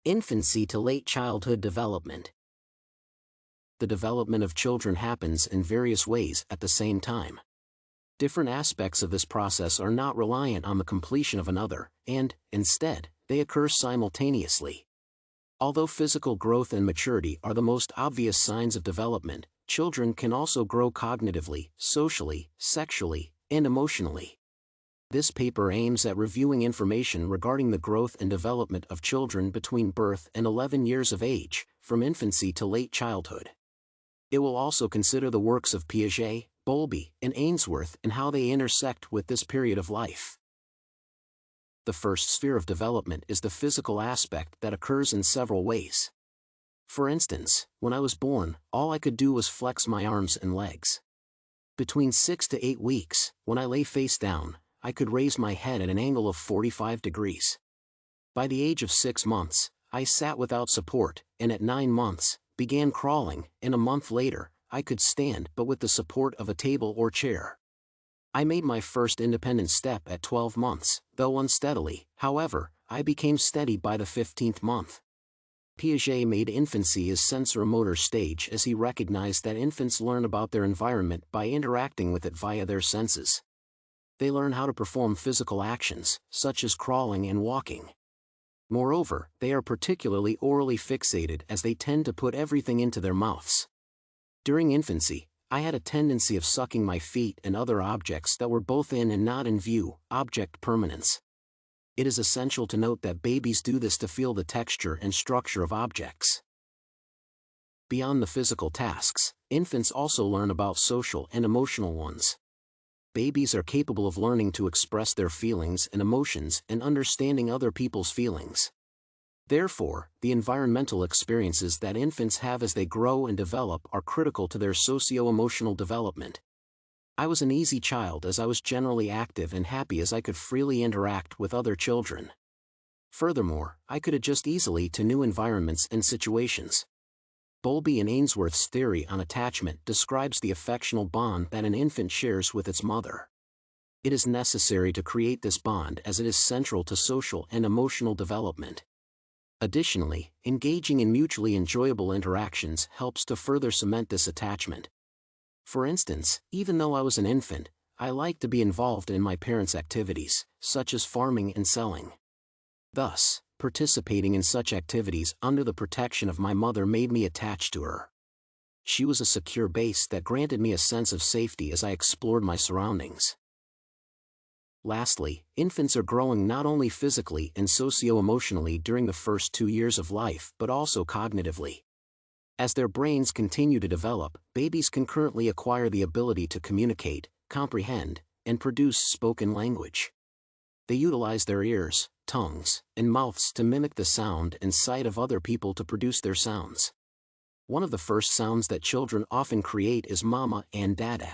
Infancy to late childhood development. The development of children happens in various ways at the same time. Different aspects of this process are not reliant on the completion of another, and, instead, they occur simultaneously. Although physical growth and maturity are the most obvious signs of development, children can also grow cognitively, socially, sexually, and emotionally. This paper aims at reviewing information regarding the growth and development of children between birth and 11 years of age, from infancy to late childhood. It will also consider the works of Piaget, Bowlby, and Ainsworth and how they intersect with this period of life. The first sphere of development is the physical aspect that occurs in several ways. For instance, when I was born, all I could do was flex my arms and legs. Between 6 to 8 weeks, when I lay face down, I could raise my head at an angle of 45 degrees. By the age of 6 months, I sat without support, and at 9 months, began crawling, and a month later, I could stand but with the support of a table or chair. I made my first independent step at 12 months, though unsteadily. However, I became steady by the 15th month. Piaget made infancy his sensorimotor stage as he recognized that infants learn about their environment by interacting with it via their senses. They learn how to perform physical actions, such as crawling and walking. Moreover, they are particularly orally fixated as they tend to put everything into their mouths. During infancy, I had a tendency of sucking my feet and other objects that were both in and not in view, object permanence. It is essential to note that babies do this to feel the texture and structure of objects. Beyond the physical tasks, infants also learn about social and emotional ones. Babies are capable of learning to express their feelings and emotions and understanding other people's feelings. Therefore, the environmental experiences that infants have as they grow and develop are critical to their socio-emotional development. I was an easy child as I was generally active and happy as I could freely interact with other children. Furthermore, I could adjust easily to new environments and situations. Bowlby and Ainsworth's theory on attachment describes the affectional bond that an infant shares with its mother. It is necessary to create this bond as it is central to social and emotional development. Additionally, engaging in mutually enjoyable interactions helps to further cement this attachment. For instance, even though I was an infant, I liked to be involved in my parents' activities, such as farming and selling. Thus, participating in such activities under the protection of my mother made me attached to her. She was a secure base that granted me a sense of safety as I explored my surroundings. Lastly, infants are growing not only physically and socio-emotionally during the first 2 years of life but also cognitively. As their brains continue to develop, babies concurrently acquire the ability to communicate, comprehend, and produce spoken language. They utilize their ears, tongues, and mouths to mimic the sound and sight of other people to produce their sounds. One of the first sounds that children often create is mama and dada.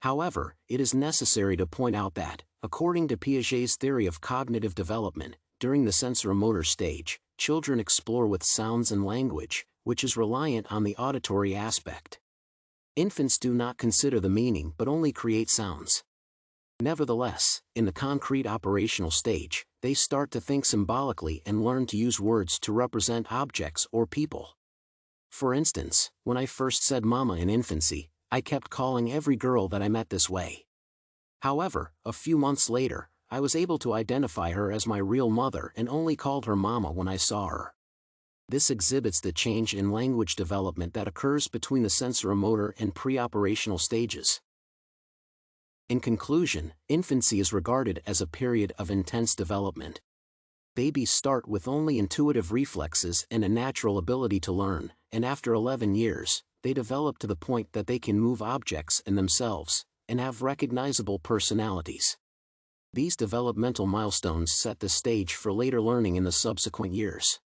However, it is necessary to point out that, according to Piaget's theory of cognitive development, during the sensoromotor stage, children explore with sounds and language, which is reliant on the auditory aspect. Infants do not consider the meaning but only create sounds. Nevertheless, in the concrete operational stage, they start to think symbolically and learn to use words to represent objects or people. For instance, when I first said mama in infancy, I kept calling every girl that I met this way. However, a few months later, I was able to identify her as my real mother and only called her mama when I saw her. This exhibits the change in language development that occurs between the sensoromotor and pre-operational stages. In conclusion, infancy is regarded as a period of intense development. Babies start with only intuitive reflexes and a natural ability to learn, and after 11 years, they develop to the point that they can move objects and themselves, and have recognizable personalities. These developmental milestones set the stage for later learning in the subsequent years.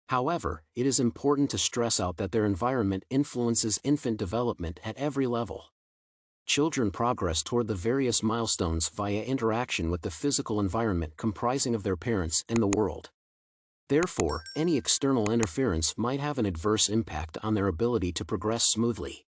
However, it is important to stress out that their environment influences infant development at every level. Children progress toward the various milestones via interaction with the physical environment comprising of their parents and the world. Therefore, any external interference might have an adverse impact on their ability to progress smoothly.